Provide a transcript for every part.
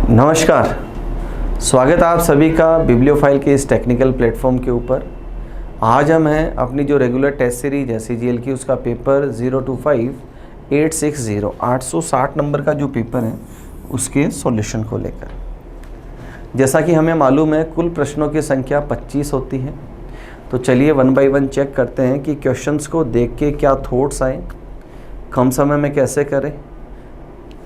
नमस्कार, स्वागत है आप सभी का बिब्लियोफाइल के इस टेक्निकल प्लेटफॉर्म के ऊपर। आज हम हैं अपनी जो रेगुलर टेस्ट सीरीज है CGL की, उसका पेपर 025860 860 नंबर का जो पेपर है उसके सॉल्यूशन को लेकर। जैसा कि हमें मालूम है कुल प्रश्नों की संख्या 25 होती है। तो चलिए वन बाय वन चेक करते हैं कि क्वेश्चंस को देख के क्या थॉट्स आए, कम समय में कैसे करें।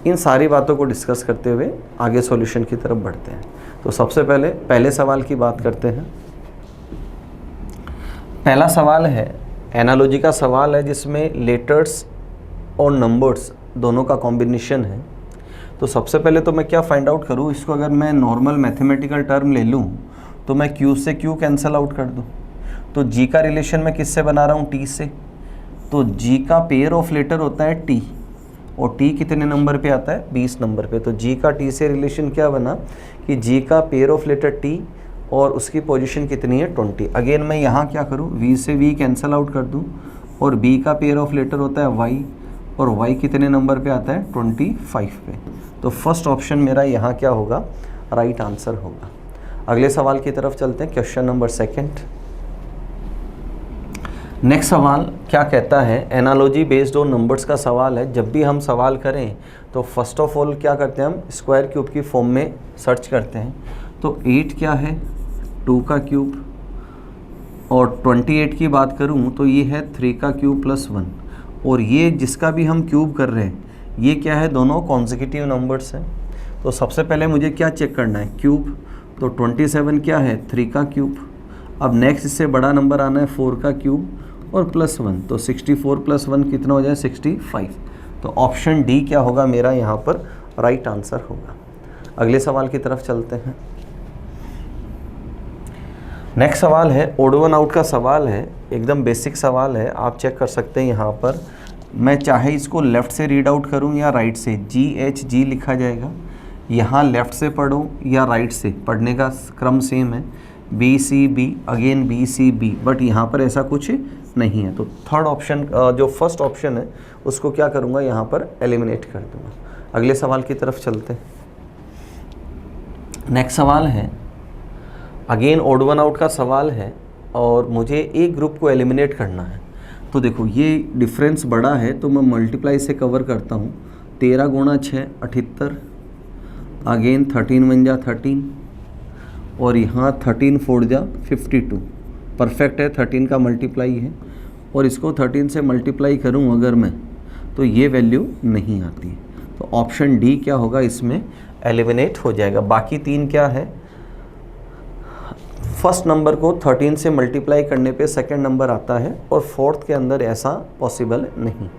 इन सारी बातों को डिस्कस करते हुए आगे सॉल्यूशन की तरफ बढ़ते हैं। तो सबसे पहले सवाल की बात करते हैं। पहला सवाल है एनालॉजी का सवाल है, जिसमें लेटर्स और नंबर्स दोनों का कॉम्बिनेशन है। तो सबसे पहले तो मैं क्या फाइंड आउट करूँ, इसको अगर मैं नॉर्मल मैथमेटिकल टर्म ले लूँ तो मैं Q से Q कैंसिल आउट कर दूँ। तो G का रिलेशन मैं किससे बना रहा हूँ, T से। तो G का पेयर ऑफ लेटर होता है T, और T कितने नंबर पे आता है, 20 नंबर पे। तो G का T से रिलेशन क्या बना कि G का पेयर ऑफ लेटर T और उसकी पोजीशन कितनी है, 20। अगेन मैं यहाँ क्या करूँ, V से V कैंसिल आउट कर दूँ, और B का पेयर ऑफ लेटर होता है Y, और Y कितने नंबर पे आता है, 25 पे। तो फर्स्ट ऑप्शन मेरा यहाँ क्या होगा, राइट आंसर होगा। अगले सवाल की तरफ चलते हैं, क्वेश्चन नंबर सेकेंड। नेक्स्ट सवाल क्या कहता है, एनालॉजी बेस्ड ऑन नंबर्स का सवाल है। जब भी हम सवाल करें तो फर्स्ट ऑफ ऑल क्या करते हैं, हम स्क्वायर क्यूब की फॉर्म में सर्च करते हैं। तो 8 क्या है, 2 का क्यूब, और 28 की बात करूं तो ये है 3 का क्यूब प्लस 1। और ये जिसका भी हम क्यूब कर रहे हैं ये क्या है, दोनों कॉन्सेक्यूटिव नंबर्स हैं। तो सबसे पहले मुझे क्या चेक करना है, क्यूब। तो 27 क्या है, 3 का क्यूब। अब नेक्स्ट इससे बड़ा नंबर आना है 4 का क्यूब और प्लस 1। तो 64 प्लस 1 कितना हो जाए, 65। तो ऑप्शन डी क्या होगा मेरा यहाँ पर राइट आंसर होगा। अगले सवाल की तरफ चलते हैं। नेक्स्ट सवाल है ओड वन आउट का सवाल है, एकदम बेसिक सवाल है, आप चेक कर सकते हैं। यहाँ पर मैं चाहे इसको लेफ़्ट से रीड आउट करूँ या राइट से, GH लिखा जाएगा। यहाँ लेफ़्ट से पढ़ो या राइट से, पढ़ने का क्रम सेम है। BCB अगेन BCB, बट यहाँ पर ऐसा कुछ नहीं है। तो थर्ड ऑप्शन जो फर्स्ट ऑप्शन है उसको क्या करूँगा, यहाँ पर एलिमिनेट कर दूँगा। अगले सवाल की तरफ चलते हैं। नेक्स्ट सवाल है अगेन ओड वन आउट का सवाल है, और मुझे एक ग्रुप को एलिमिनेट करना है। तो देखो ये डिफरेंस बड़ा है तो मैं मल्टीप्लाई से कवर करता हूँ। 13 गुणा 6 78, अगेन 13 1 जा 13, और यहाँ 13 4 जा 52। परफेक्ट है, 13 का मल्टीप्लाई है, और इसको 13 से मल्टीप्लाई करूँ अगर मैं, तो ये वैल्यू नहीं आती। तो ऑप्शन डी क्या होगा, इसमें एलिमिनेट हो जाएगा। बाकी तीन क्या है, फर्स्ट नंबर को 13 से मल्टीप्लाई करने पे सेकंड नंबर आता है, और फोर्थ के अंदर ऐसा पॉसिबल नहीं है।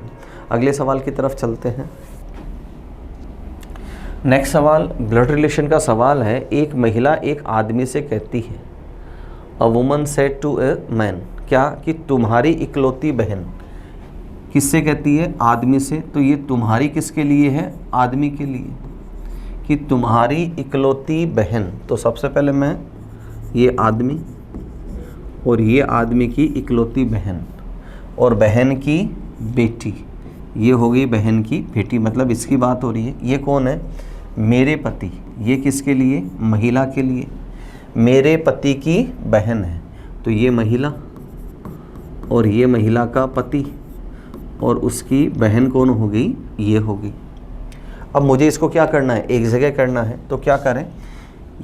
अगले सवाल की तरफ चलते हैं। नेक्स्ट सवाल ब्लड रिलेशन का सवाल है। एक महिला एक आदमी से कहती है, a woman said to a man, क्या कि तुम्हारी इकलौती बहन। किससे कहती है, आदमी से। तो ये तुम्हारी किसके लिए है, आदमी के लिए, कि तुम्हारी इकलौती बहन। तो सबसे पहले मैं ये आदमी, और ये आदमी की इकलौती बहन, और बहन की बेटी, ये हो गई बहन की बेटी, मतलब इसकी बात हो रही है। ये कौन है, मेरे पति। ये किसके लिए, महिला के लिए। मेरे पति की बहन है, तो ये महिला, और ये महिला का पति, और उसकी बहन कौन हो गई, ये हो गई। अब मुझे इसको क्या करना है, एक जगह करना है। तो क्या करें,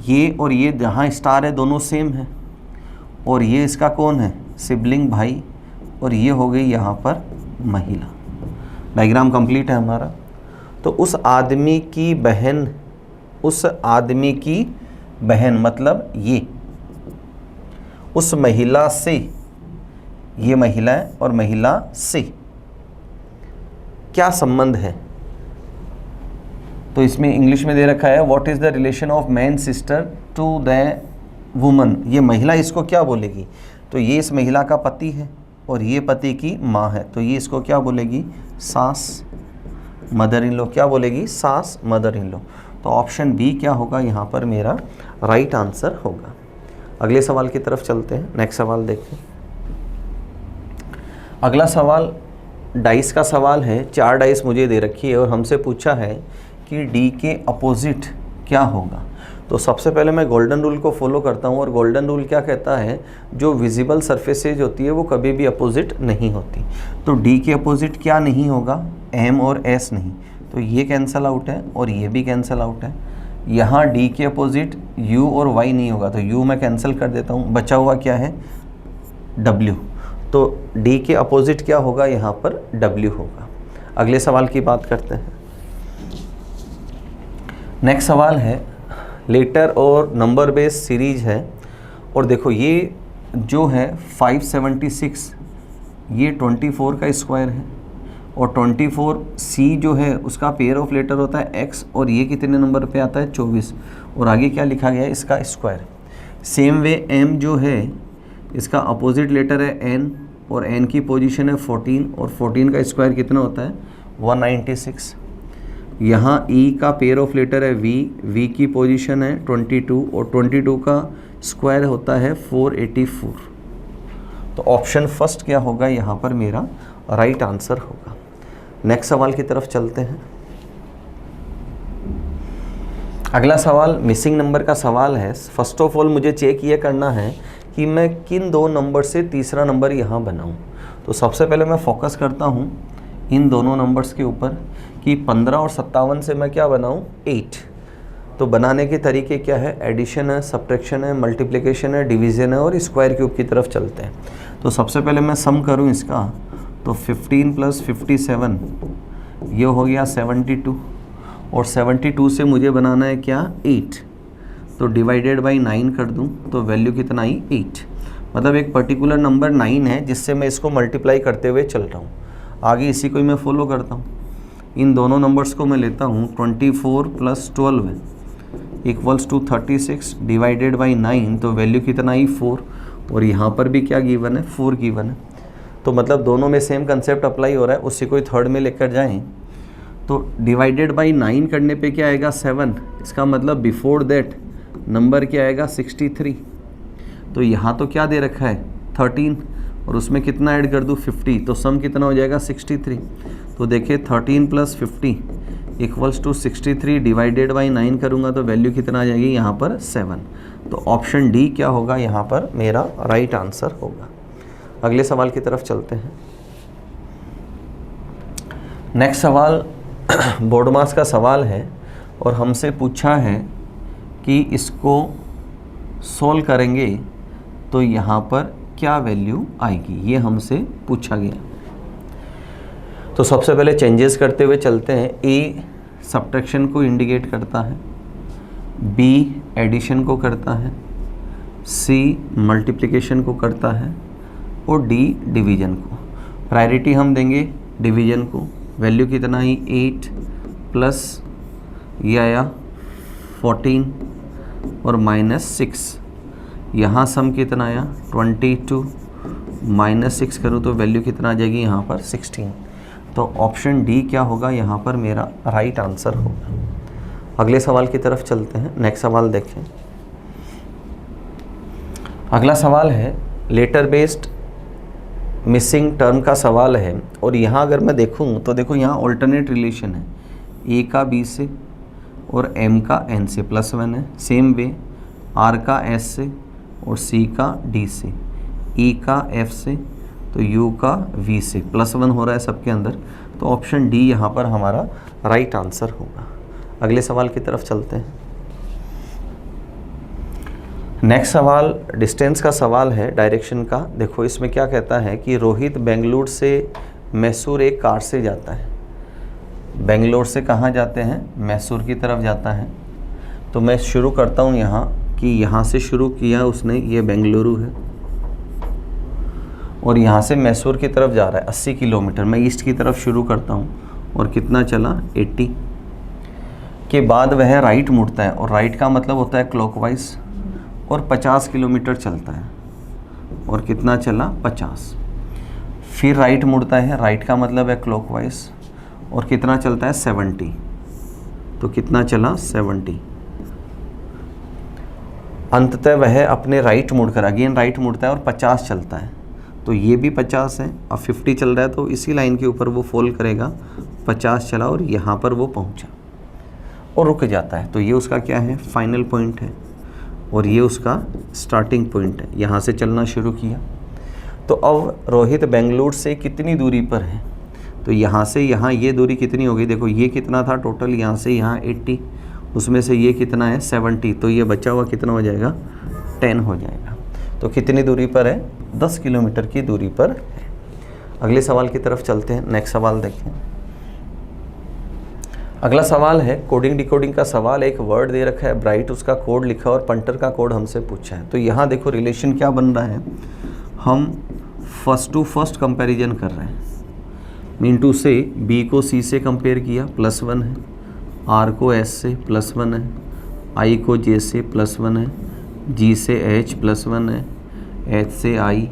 ये और ये जहाँ स्टार है दोनों सेम है, और ये इसका कौन है, सिबलिंग भाई, और ये हो गई यहाँ पर महिला। डायग्राम कंप्लीट है हमारा। तो उस आदमी की बहन, उस आदमी की बहन मतलब ये, उस महिला से, ये महिला है, और महिला से क्या संबंध है। तो इसमें इंग्लिश में दे रखा है, what is the relation of man sister to the woman. ये महिला इसको क्या बोलेगी, तो ये इस महिला का पति है, और ये पति की माँ है, तो ये इसको क्या बोलेगी, सास, मदर इन लॉ। क्या बोलेगी, सास, मदर इन लॉ। तो ऑप्शन बी क्या होगा यहाँ पर मेरा राइट आंसर होगा। अगले सवाल की तरफ चलते हैं। नेक्स्ट सवाल देखें। अगला सवाल डाइस का सवाल है। 4 डाइस मुझे दे रखी है, और हमसे पूछा है कि डी के अपोजिट क्या होगा। तो सबसे पहले मैं गोल्डन रूल को फॉलो करता हूँ, और गोल्डन रूल क्या कहता है, जो विजिबल सरफेसेज होती है वो कभी भी अपोजिट नहीं होती। तो डी के अपोजिट क्या नहीं होगा, एम और एस नहीं, तो ये कैंसल आउट है और ये भी कैंसल आउट है। यहाँ डी के अपोजिट यू और वाई नहीं होगा, तो यू मैं कैंसिल कर देता हूँ, बचा हुआ क्या है, डब्ल्यू। तो डी के अपोजिट क्या होगा, यहाँ पर डब्ल्यू होगा। अगले सवाल की बात करते हैं। नेक्स्ट सवाल है, लेटर और नंबर बेस सीरीज है, और देखो ये जो है 576 ये 24 का स्क्वायर है, और 24C जो है उसका पेयर ऑफ लेटर होता है x, और ये कितने नंबर पे आता है, 24, और आगे क्या लिखा गया है, इसका स्क्वायर। सेम वे m जो है इसका अपोजिट लेटर है n, और n की पोजीशन है 14, और 14 का स्क्वायर कितना होता है, 196। यहाँ e का पेयर ऑफ लेटर है v की पोजीशन है 22, और 22 का स्क्वायर होता है 484। तो ऑप्शन फर्स्ट क्या होगा, यहाँ पर मेरा राइट आंसर होगा। नेक्स्ट सवाल की तरफ चलते हैं। अगला सवाल मिसिंग नंबर का सवाल है। फर्स्ट ऑफ ऑल मुझे चेक ये करना है कि मैं किन दो नंबर से तीसरा नंबर यहाँ बनाऊँ। तो सबसे पहले मैं फोकस करता हूँ इन दोनों नंबर्स के ऊपर कि 15 और 57 से मैं क्या बनाऊँ, 8। तो बनाने के तरीके क्या है, एडिशन है, सब्ट्रैक्शन है, मल्टीप्लिकेशन है, डिवीज़न है, और स्क्वायर क्यूब की तरफ चलते हैं। तो सबसे पहले मैं सम करूँ इसका, तो 15 + 57 ये हो गया 72, और 72 से मुझे बनाना है क्या, 8। तो डिवाइडेड बाई 9 कर दूं तो वैल्यू कितना आई, 8। मतलब एक पर्टिकुलर नंबर 9 है जिससे मैं इसको मल्टीप्लाई करते हुए चल रहा हूँ। आगे इसी को ही मैं फॉलो करता हूँ। इन दोनों नंबर्स को मैं लेता हूँ, 24 + 12 इक्वल्स टू 36 डिवाइडेड बाई 9, तो वैल्यू कितना आई, 4, और यहाँ पर भी क्या गिवन है, 4 गिवन है। तो मतलब दोनों में सेम कंसेप्ट अप्लाई हो रहा है, उसी को थर्ड में लेकर जाएं। तो डिवाइडेड बाई 9 करने पे क्या आएगा, 7। इसका मतलब बिफोर दैट नंबर क्या आएगा, 63। तो यहाँ तो क्या दे रखा है, 13, और उसमें कितना ऐड कर दूँ, 50। तो सम कितना हो जाएगा, 63। तो देखिए 13 + 50 इक्वल्स टू 63 डिवाइडेड बाई 9 करूँगा तो वैल्यू कितना आ जाएगी, यहाँ पर 7। तो ऑप्शन डी क्या होगा, यहाँ पर मेरा राइट आंसर होगा। अगले सवाल की तरफ चलते हैं। नेक्स्ट सवाल बोर्ड मास का सवाल है, और हमसे पूछा है कि इसको सोल्व करेंगे तो यहाँ पर क्या वैल्यू आएगी, ये हमसे पूछा गया। तो सबसे पहले चेंजेस करते हुए चलते हैं। ए सब्ट्रैक्शन को इंडिकेट करता है, बी एडिशन को करता है, सी मल्टीप्लिकेशन को करता है, और डी डिवीजन को। प्रायोरिटी हम देंगे डिवीजन को। वैल्यू कितना आई, 8 प्लस ये आया 14 और -6। यहाँ सम कितना आया, 22 -6 करूँ तो वैल्यू कितना आ जाएगी, यहाँ पर 16। तो ऑप्शन डी क्या होगा, यहाँ पर मेरा राइट आंसर होगा। अगले सवाल की तरफ चलते हैं। नेक्स्ट सवाल देखें। अगला सवाल है लेटर बेस्ड मिसिंग टर्म का सवाल है, और यहाँ अगर मैं देखूँ तो देखो यहाँ ऑल्टरनेट रिलेशन है, ए का बी से और एम का एन से +1 है। सेम वे आर का एस से और सी का डी से, ई का एफ से, तो यू का वी से +1 हो रहा है सबके अंदर। तो ऑप्शन डी यहाँ पर हमारा राइट आंसर होगा। अगले सवाल की तरफ चलते हैं। नेक्स्ट सवाल डिस्टेंस का सवाल है, डायरेक्शन का। देखो इसमें क्या कहता है कि रोहित बेंगलुरु से मैसूर एक कार से जाता है। बेंगलोर से कहाँ जाते हैं, मैसूर की तरफ जाता है। तो मैं शुरू करता हूँ यहाँ कि यहाँ से शुरू किया उसने, ये बेंगलुरु है, और यहाँ से मैसूर की तरफ जा रहा है 80 किलोमीटर। मैं ईस्ट की तरफ शुरू करता हूँ, और कितना चला, 80 के बाद वह राइट मुड़ता है, और राइट का मतलब होता है क्लॉकवाइज, और 50 किलोमीटर चलता है, और कितना चला, 50। फिर राइट मुड़ता है, राइट का मतलब है क्लॉकवाइज, और कितना चलता है, 70। तो कितना चला, 70। अंततः वह अपने राइट मुड़कर अगेन राइट मुड़ता है और 50 चलता है। तो ये भी 50 है, अब 50 चल रहा है, तो इसी लाइन के ऊपर वो फॉल करेगा, 50 चला और यहाँ पर वो पहुँचा। और रुक जाता है। तो ये उसका क्या है, फाइनल पॉइंट है और ये उसका स्टार्टिंग पॉइंट है। यहाँ से चलना शुरू किया तो अब रोहित बेंगलुरु से कितनी दूरी पर है, तो यहाँ से यहाँ ये दूरी कितनी हो गई, देखो ये कितना था टोटल, यहाँ से यहाँ 80, उसमें से ये कितना है 70, तो ये बचा हुआ कितना हो जाएगा 10 हो जाएगा। तो कितनी दूरी पर है, 10 किलोमीटर की दूरी पर है। अगले सवाल की तरफ चलते हैं, नेक्स्ट सवाल देखें। अगला सवाल है कोडिंग डिकोडिंग का सवाल। एक वर्ड दे रखा है ब्राइट, उसका कोड लिखा और पंटर का कोड हमसे पूछा है। तो यहाँ देखो रिलेशन क्या बन रहा है, हम फर्स्ट टू फर्स्ट कंपैरिजन कर रहे हैं। मीन टू से बी को सी से कंपेयर किया +1 है, आर को एस से +1 है, आई को जे से +1 है, जी से एच +1 है, एच से आई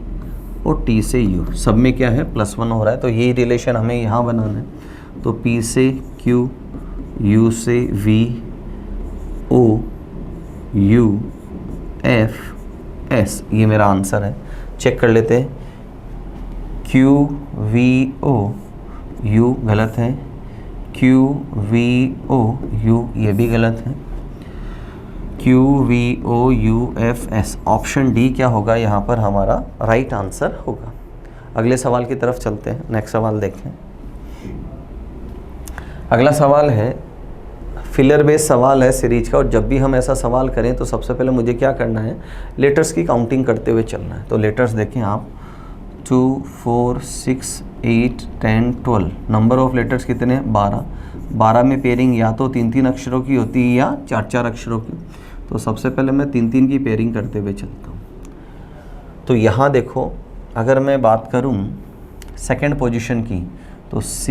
और टी से यू, सब में क्या है +1 हो रहा है। तो यही रिलेशन हमें यहाँ बनाना है। तो पी से क्यू, यू से V, O, U, F, S, ये मेरा आंसर है। चेक कर लेते हैं, क्यू वी ओ यू गलत है, क्यू वी ओ यू ये भी गलत है, Q V O U F S, option D क्या होगा यहाँ पर हमारा राइट आंसर होगा। अगले सवाल की तरफ चलते हैं, नेक्स्ट सवाल देखें। अगला सवाल है फिलर बेस्ड सवाल है सीरीज का, और जब भी हम ऐसा सवाल करें तो सबसे पहले मुझे क्या करना है, लेटर्स की काउंटिंग करते हुए चलना है। तो लेटर्स देखें आप, 2, 4, 6, 8, 10, 12, नंबर ऑफ लेटर्स कितने हैं 12। 12 में पेयरिंग या तो 3-3 अक्षरों की होती है या 4-4 अक्षरों की। तो सबसे पहले मैं 3-3 की पेयरिंग करते हुए चलता हूँ। तो यहाँ देखो अगर मैं बात करूँ सेकंड पोजीशन की, तो C,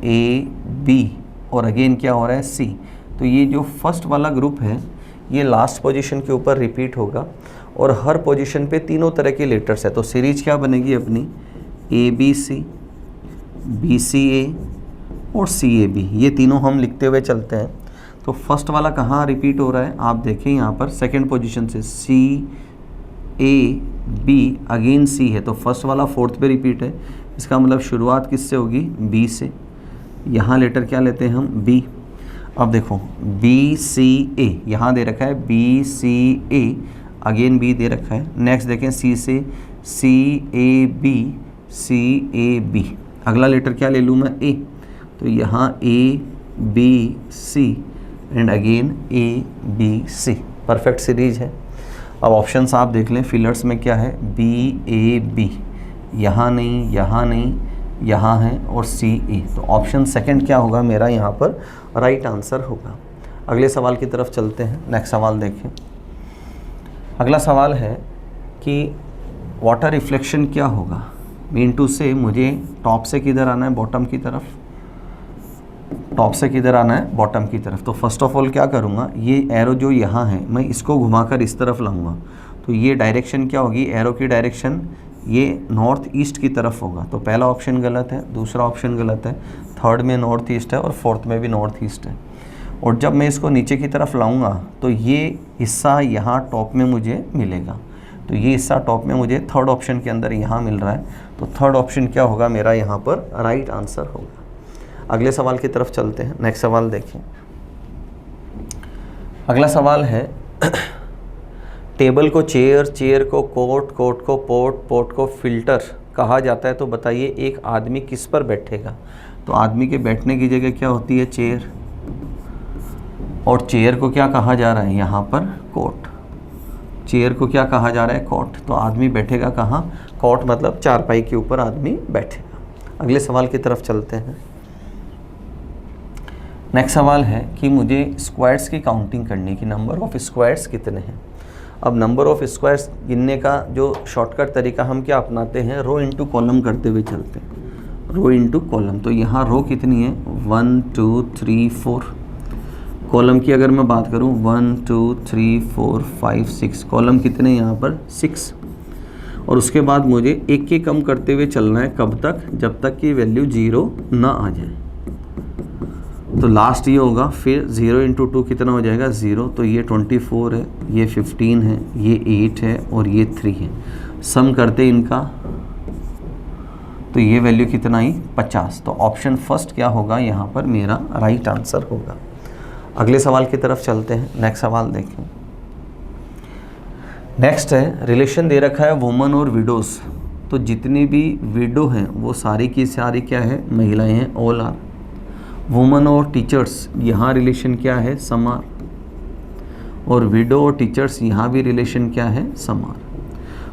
A, B और अगेन क्या हो रहा है C। तो ये जो फर्स्ट वाला ग्रुप है ये लास्ट पोजीशन के ऊपर रिपीट होगा और हर पोजीशन पे तीनों तरह के लेटर्स है। तो सीरीज क्या बनेगी अपनी, ABC, BCA और CAB, ये तीनों हम लिखते हुए चलते हैं। तो फर्स्ट वाला कहाँ रिपीट हो रहा है, आप देखें यहाँ पर सेकंड पोजीशन से CAB, अगेन C है, तो फर्स्ट वाला फोर्थ पे रिपीट है। इसका मतलब शुरुआत किससे होगी, B से। यहाँ लेटर क्या लेते हैं हम, B। अब देखो BCA यहाँ दे रखा है, BCA अगेन B दे रखा है। नेक्स्ट देखें C से CAB, CAB, अगला लेटर क्या ले लूँ मैं, A। तो यहाँ ABC and again ABC, perfect series है। अब ऑप्शंस आप देख लें, फिलर्स में क्या है, BAB, यहाँ नहीं, यहाँ नहीं, यहाँ है, और CA। तो ऑप्शन सेकंड क्या होगा मेरा यहाँ पर राइट आंसर होगा। अगले सवाल की तरफ चलते हैं, नेक्स्ट सवाल देखें। अगला सवाल है कि वाटर रिफ्लेक्शन क्या होगा। मीन टू से मुझे टॉप से किधर आना है, बॉटम की तरफ। टॉप से किधर आना है, बॉटम की तरफ। तो फर्स्ट ऑफ ऑल क्या करूँगा, ये एरो जो यहाँ है मैं इसको घुमाकर इस तरफ लाऊंगा। तो ये डायरेक्शन क्या होगी, एरो की डायरेक्शन ये नॉर्थ ईस्ट की तरफ होगा। तो पहला ऑप्शन गलत है, दूसरा ऑप्शन गलत है, थर्ड में नॉर्थ ईस्ट है और फोर्थ में भी नॉर्थ ईस्ट है। और जब मैं इसको नीचे की तरफ लाऊंगा तो ये हिस्सा यहाँ टॉप में मुझे मिलेगा। तो ये हिस्सा टॉप में मुझे थर्ड ऑप्शन के अंदर यहाँ मिल रहा है। तो थर्ड ऑप्शन क्या होगा मेरा यहाँ पर राइट आंसर होगा। अगले सवाल की तरफ चलते हैं, नेक्स्ट सवाल देखें। अगला सवाल है टेबल को चेयर, चेयर को कोट, कोट को पोट, पोट को फिल्टर कहा जाता है। तो बताइए एक आदमी किस पर बैठेगा। तो आदमी के बैठने की जगह क्या होती है, चेयर, और चेयर को क्या कहा जा रहा है यहाँ पर, कोट। चेयर को क्या कहा जा रहा है, कोट। तो आदमी बैठेगा कहाँ, कोट, मतलब चारपाई के ऊपर आदमी बैठेगा। अगले सवाल की तरफ चलते हैं। नेक्स्ट सवाल है कि मुझे स्क्वायर्स की काउंटिंग करनी कि नंबर ऑफ स्क्वायर्स कितने हैं। अब नंबर ऑफ स्क्वायर्स गिनने का जो शॉर्टकट तरीका हम क्या अपनाते हैं, रो इनटू कॉलम करते हुए चलते हैं, रो इनटू कॉलम। तो यहाँ रो कितनी है, 1 2 3 4। कॉलम की अगर मैं बात करूँ 1 2 3 4 5 6, कॉलम कितने यहाँ पर 6। और उसके बाद मुझे एक के कम करते हुए चलना है, कब तक, जब तक कि वैल्यू 0 ना आ जाए। तो लास्ट ये होगा, फिर 0 × 2 कितना हो जाएगा, 0। तो ये 24 है, ये 15 है, ये 8 है और ये 3 है। सम करते इनका तो ये वैल्यू कितना आई, 50। तो ऑप्शन फर्स्ट क्या होगा यहाँ पर मेरा राइट आंसर होगा। अगले सवाल की तरफ चलते हैं। नेक्स्ट सवाल देखें। नेक्स्ट है, रिलेशन दे रखा है वुमन और विडोज़। तो जितनी भी विडो हैं वो सारी की सारी क्या है, महिलाएं हैं, ऑल आर। वुमन और टीचर्स, यहाँ रिलेशन क्या है, सम आर। और विडो और टीचर्स, यहाँ भी रिलेशन क्या है, सम आर।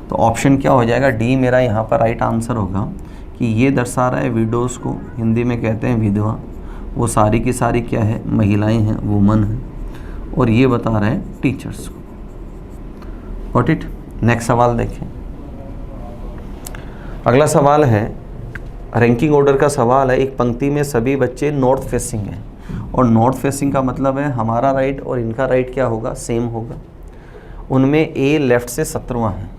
तो ऑप्शन क्या हो जाएगा, डी मेरा यहाँ पर राइट आंसर होगा कि ये दर्शा रहा है विडोज़ को, हिंदी में कहते हैं विधवा, वो सारी की सारी क्या है, महिलाएं हैं, वुमन हैं। और ये बता रहा है टीचर्स को। Got it. नेक्स्ट सवाल देखें। अगला सवाल है, रैंकिंग ऑर्डर का सवाल है। एक पंक्ति में सभी बच्चे नॉर्थ फेसिंग हैं, और नॉर्थ फेसिंग का मतलब है हमारा राइट और इनका राइट क्या होगा, सेम होगा। उनमें ए लेफ्ट से 17वां है।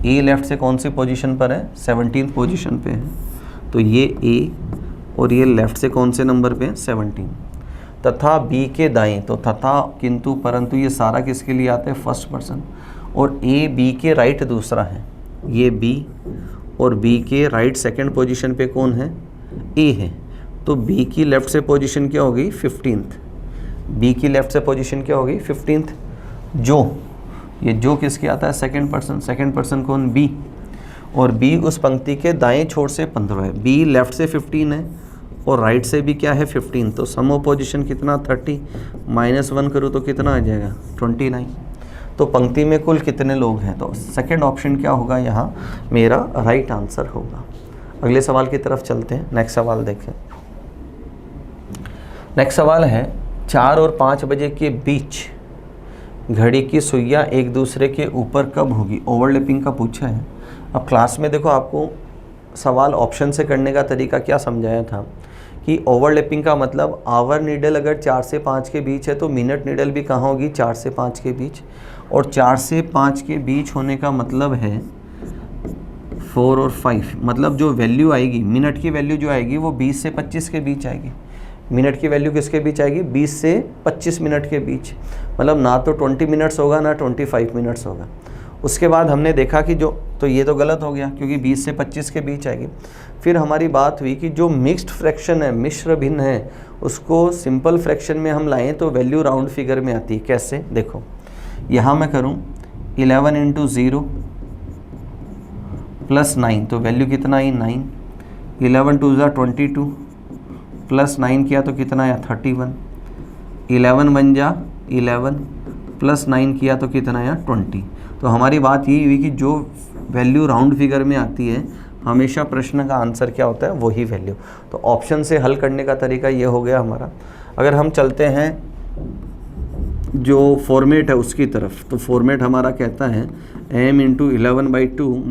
ए लेफ्ट से कौन सी पोजीशन पर है, 17th पोजीशन पे है। तो ये ए, और ये लेफ्ट से कौन से नंबर पे है, 17। तथा बी के दाएं, तो तथा किंतु परंतु ये सारा किसके लिए आता है, फर्स्ट पर्सन। और ए बी के राइट दूसरा है, ये बी, और बी के राइट सेकंड पोजीशन पे कौन है, ए है। तो बी की लेफ्ट से पोजीशन क्या होगी, 15th। बी की लेफ्ट से पोजीशन क्या होगी, 15th। ये जो किसके आता है, सेकंड पर्सन। सेकंड पर्सन कौन, बी। और बी उस पंक्ति के दाएं छोर से 15 है। बी लेफ्ट से 15 है और राइट से भी क्या है, 15। तो सम ऑफ पोजीशन कितना, 30 -1 करूँ तो कितना आ जाएगा, 29। तो पंक्ति में कुल कितने लोग हैं, तो सेकंड ऑप्शन क्या होगा यहाँ मेरा राइट आंसर होगा। अगले सवाल की तरफ चलते हैं। नेक्स्ट सवाल देखें। नेक्स्ट सवाल है, 4 और 5 बजे के बीच घड़ी की सुइयाँ एक दूसरे के ऊपर कब होगी। ओवरलैपिंग का पूछा है। अब क्लास में देखो आपको सवाल ऑप्शन से करने का तरीका क्या समझाया था कि ओवरलैपिंग का मतलब आवर नीडल अगर 4 से 5 के बीच है तो मिनट नीडल भी कहाँ होगी, 4 से 5 के बीच। और 4 से 5 के बीच होने का मतलब है 4 और 5, मतलब जो वैल्यू आएगी, मिनट की वैल्यू जो आएगी वो 20 से 25 के बीच आएगी। मिनट की वैल्यू किसके बीच आएगी, 20 से 25 मिनट के बीच। मतलब ना तो 20 मिनट्स होगा ना 25 मिनट्स होगा। उसके बाद हमने देखा कि तो ये तो गलत हो गया क्योंकि 20 से 25 के बीच आएगी। फिर हमारी बात हुई कि जो मिक्स्ड फ्रैक्शन है, मिश्र भिन्न है, उसको सिंपल फ्रैक्शन में हम लाएं तो वैल्यू राउंड फिगर में आती है। कैसे, देखो यहाँ मैं करूँ 11 × 0 + 9, तो वैल्यू कितना आई, 9। 11 × 2 = 22 + 9 किया तो कितना आया, 31। 11 × 1 = 11 + 9 किया तो कितना आया, 20। तो हमारी बात यही हुई कि जो वैल्यू राउंड फिगर में आती है हमेशा प्रश्न का आंसर क्या होता है, वही वैल्यू। तो ऑप्शन से हल करने का तरीका ये हो गया हमारा। अगर हम चलते हैं जो फॉर्मेट है उसकी तरफ, तो फॉर्मेट हमारा कहता है m × 11/2 -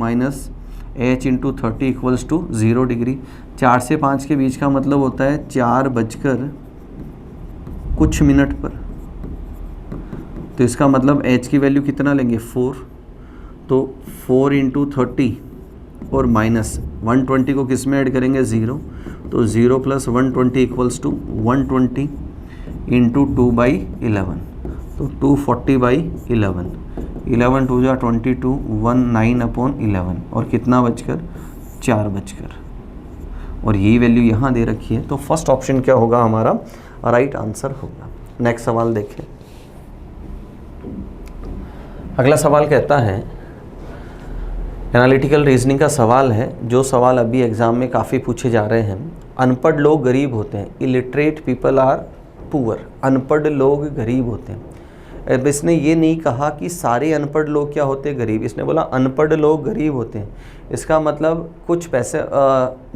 h × 30 = 0 डिग्री। 4 से 5 के बीच का मतलब होता है 4 बजकर कुछ मिनट पर। तो इसका मतलब h की वैल्यू कितना लेंगे, 4। तो 4 × 30 और -120 को किस में ऐड करेंगे, 0। तो 0 + 120 = 120 × 2/11, तो 240/11। 11 × 2 = 22, 19/11 और कितना बचकर, 4 बजकर। और यही वैल्यू यहाँ दे रखी है। तो फर्स्ट ऑप्शन क्या होगा हमारा राइट आंसर होगा। नेक्स्ट सवाल देखें। अगला सवाल कहता है, एनालिटिकल रीजनिंग का सवाल है। जो सवाल अभी एग्ज़ाम में काफ़ी पूछे जा रहे हैं। अनपढ़ लोग गरीब होते हैं, इलिटरेट पीपल आर पुअर। अनपढ़ लोग गरीब होते हैं। अब इसने ये नहीं कहा कि सारे अनपढ़ लोग क्या होते हैं, गरीब। इसने बोला अनपढ़ लोग गरीब होते हैं। इसका मतलब कुछ पैसे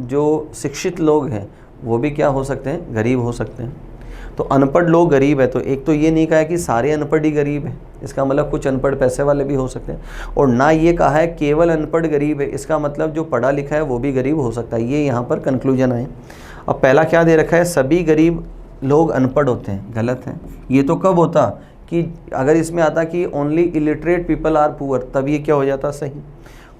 जो शिक्षित लोग हैं वो भी क्या हो सकते हैं, गरीब हो सकते हैं। तो अनपढ़ लोग गरीब है, तो एक तो ये नहीं कहा है कि सारे अनपढ़ ही गरीब हैं। इसका मतलब कुछ अनपढ़ पैसे वाले भी हो सकते हैं। और ना ये कहा है केवल अनपढ़ गरीब है। इसका मतलब जो पढ़ा लिखा है वो भी गरीब हो सकता है। ये यहाँ पर कंक्लूजन आए। अब पहला क्या दे रखा है, सभी गरीब लोग अनपढ़ होते हैं, गलत है। ये तो कब होता कि अगर इसमें आता कि only illiterate people are poor, तब ये क्या हो जाता, सही।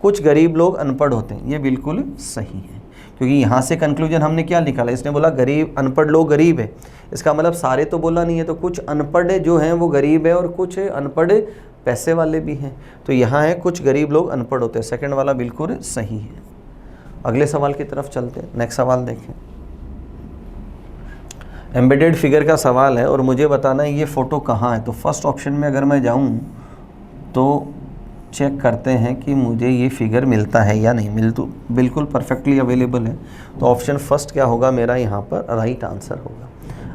कुछ गरीब लोग अनपढ़ होते हैं, ये बिल्कुल सही है। क्योंकि यहाँ से कंक्लूजन हमने क्या निकाला, इसने बोला गरीब अनपढ़ लोग गरीब है। इसका मतलब सारे तो बोला नहीं है, तो कुछ अनपढ़ जो हैं वो गरीब है और कुछ अनपढ़ पैसे वाले भी हैं। तो यहाँ है कुछ गरीब लोग अनपढ़ होते हैं, सेकंड वाला बिल्कुल सही है। अगले सवाल की तरफ चलते हैं। नेक्स्ट सवाल देखें। एम्बेडेड फिगर का सवाल है और मुझे बताना है ये फ़ोटो कहाँ है। तो फर्स्ट ऑप्शन में अगर मैं जाऊँ तो चेक करते हैं कि मुझे ये फिगर मिलता है या नहीं। मिल तो बिल्कुल परफेक्टली अवेलेबल है। तो ऑप्शन फर्स्ट क्या होगा मेरा यहाँ पर राइट आंसर होगा।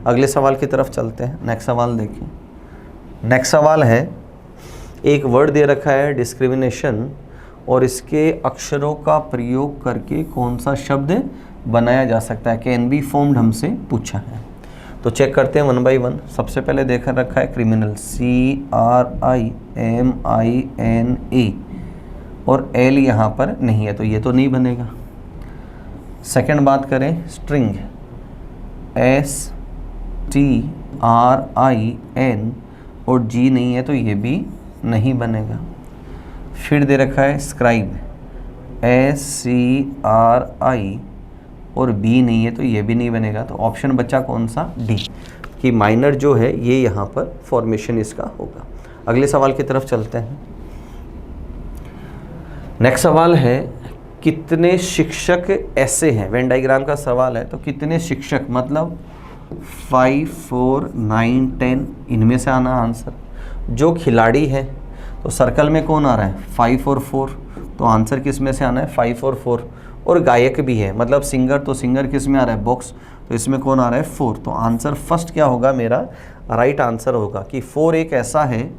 अगले सवाल की तरफ चलते हैं। नेक्स्ट सवाल देखिए। नेक्स्ट सवाल है, एक वर्ड दे रखा है डिस्क्रिमिनेशन और इसके अक्षरों का प्रयोग करके कौन सा शब्द बनाया जा सकता है, कैन बी फॉर्म्ड हमसे पूछा है। तो चेक करते हैं 1 बाय 1। सबसे पहले देखा रखा है क्रिमिनल, CRIMINA और L यहाँ पर नहीं है तो ये तो नहीं बनेगा। सेकंड बात करें स्ट्रिंग, STRIN और G नहीं है तो ये भी नहीं बनेगा। फिर दे रखा है स्क्राइब, SCRI और B नहीं है तो ये भी नहीं बनेगा। तो ऑप्शन बचा कौन सा, D, कि माइनर जो है ये यहाँ पर फॉर्मेशन इसका होगा। अगले सवाल की तरफ चलते हैं। नेक्स्ट सवाल है, कितने शिक्षक ऐसे हैं, वेन डायग्राम का सवाल है। तो कितने शिक्षक मतलब 5, 4, 9, 10 इनमें से आना आंसर। जो खिलाड़ी है तो सर्कल में कौन आ रहा है, 5 और 4, तो आंसर किस में से आना है, 5 और 4। और गायक भी है मतलब सिंगर, तो सिंगर किस में आ रहा है, बॉक्स, तो इसमें कौन आ रहा है, 4। तो आंसर फर्स्ट क्या होगा मेरा, राइट आंसर होगा कि 4 एक ऐसा है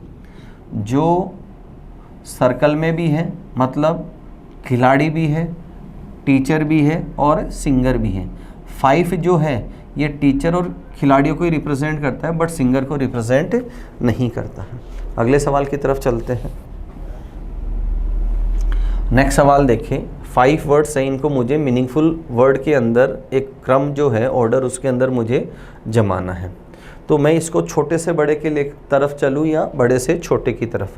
जो सर्कल में भी है, मतलब खिलाड़ी भी है, टीचर भी है और सिंगर भी है। 5 जो है ये टीचर और खिलाड़ियों को ही रिप्रेजेंट करता है बट सिंगर को रिप्रेजेंट नहीं करता है। अगले सवाल की तरफ चलते हैं। नेक्स्ट सवाल देखें, 5 वर्ड्स हैं, इनको मुझे मीनिंगफुल वर्ड के अंदर एक क्रम जो है ऑर्डर उसके अंदर मुझे जमाना है। तो मैं इसको छोटे से बड़े के लिए तरफ चलूँ या बड़े से छोटे की तरफ।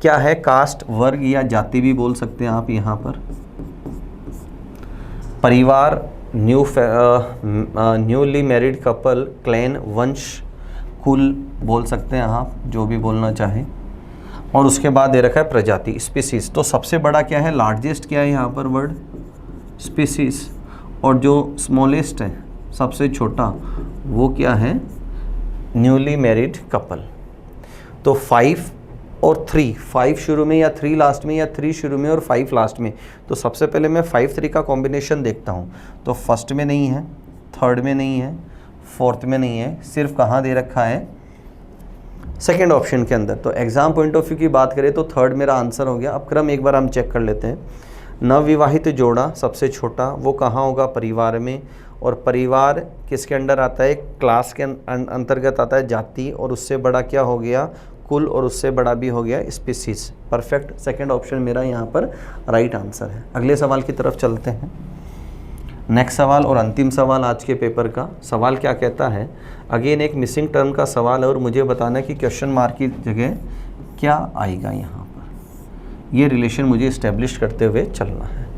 क्या है, कास्ट, वर्ग या जाति भी बोल सकते हैं आप यहाँ पर। परिवार, न्यूली मैरिड कपल, क्लैन, वंश, कुल बोल सकते हैं आप, जो भी बोलना चाहें। और उसके बाद दे रखा है प्रजाति, स्पीसीज। तो सबसे बड़ा क्या है, लार्जेस्ट क्या है यहाँ पर वर्ड, स्पीसीज। और जो स्मॉलेस्ट है, सबसे छोटा, वो क्या है, न्यूली मैरिड कपल। तो 5 और 3, 5 शुरू में या 3 लास्ट में या 3 शुरू में और 5 लास्ट में। तो सबसे पहले मैं 5, 3 का कॉम्बिनेशन देखता हूँ। तो फर्स्ट में नहीं है, थर्ड में नहीं है, फोर्थ में नहीं है, सिर्फ कहाँ दे रखा है, सेकेंड ऑप्शन के अंदर। तो एग्जाम पॉइंट ऑफ व्यू की बात करें तो थर्ड मेरा आंसर हो गया। अब क्रम एक बार हम चेक कर लेते हैं। नवविवाहित जोड़ा सबसे छोटा, वो कहाँ होगा, परिवार में। और परिवार किसके अंडर आता है, क्लास के अंतर्गत आता है, जाति। और उससे बड़ा क्या हो गया, कुल। और उससे बड़ा भी हो गया स्पीसीज। परफेक्ट, सेकंड ऑप्शन मेरा यहाँ पर राइट आंसर है। अगले सवाल की तरफ चलते हैं। नेक्स्ट सवाल और अंतिम सवाल आज के पेपर का। सवाल क्या कहता है, अगेन एक मिसिंग टर्म का सवाल है और मुझे बताना है कि क्वेश्चन मार्क की जगह क्या आएगा यहाँ पर। ये रिलेशन मुझे इस्टेब्लिश करते हुए चलना है।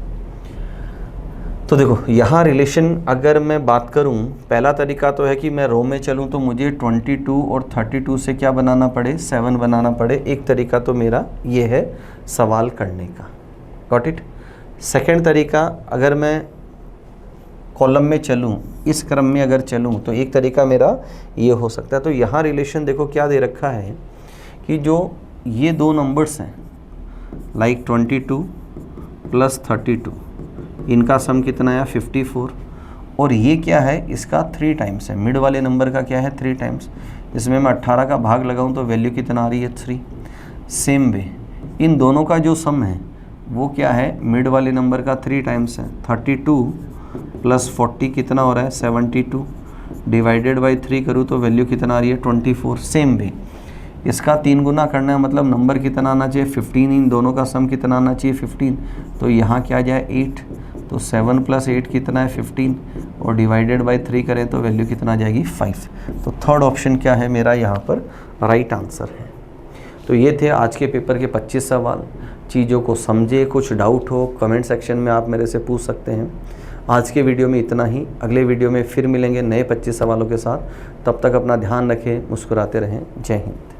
तो देखो यहाँ रिलेशन अगर मैं बात करूँ, पहला तरीका तो है कि मैं रो में चलूँ तो मुझे 22 और 32 से क्या बनाना पड़े, 7 बनाना पड़े। एक तरीका तो मेरा ये है सवाल करने का, गॉट इट। सेकेंड तरीका, अगर मैं कॉलम में चलूँ, इस क्रम में अगर चलूँ तो एक तरीका मेरा ये हो सकता है। तो यहाँ रिलेशन देखो क्या दे रखा है कि जो ये दो नंबर्स हैं लाइक 22 प्लस 32, इनका सम कितना है 54। और ये क्या है, इसका 3 टाइम्स है। मिड वाले नंबर का क्या है 3 टाइम्स। इसमें मैं 18 का भाग लगाऊं तो वैल्यू कितना आ रही है 3। सेम वे इन दोनों का जो सम है वो क्या है, मिड वाले नंबर का 3 टाइम्स है। 32 प्लस 40 कितना हो रहा है 72, डिवाइडेड बाई 3 करूँ तो वैल्यू कितना आ रही है 24। सेम वे इसका 3 गुना करना है, मतलब नंबर कितना आना चाहिए 15। इन दोनों का सम कितना आना चाहिए 15। तो यहाँ क्या आ जाए 8। तो 7 प्लस 8 कितना है 15 और डिवाइडेड बाई 3 करें तो वैल्यू कितना आ जाएगी 5। तो थर्ड ऑप्शन क्या है मेरा यहाँ पर राइट आंसर है। तो ये थे आज के पेपर के 25 सवाल। चीज़ों को समझे, कुछ डाउट हो कमेंट सेक्शन में आप मेरे से पूछ सकते हैं। आज के वीडियो में इतना ही। अगले वीडियो में फिर मिलेंगे नए 25 सवालों के साथ। तब तक अपना ध्यान रखें, मुस्कुराते रहें। जय हिंद।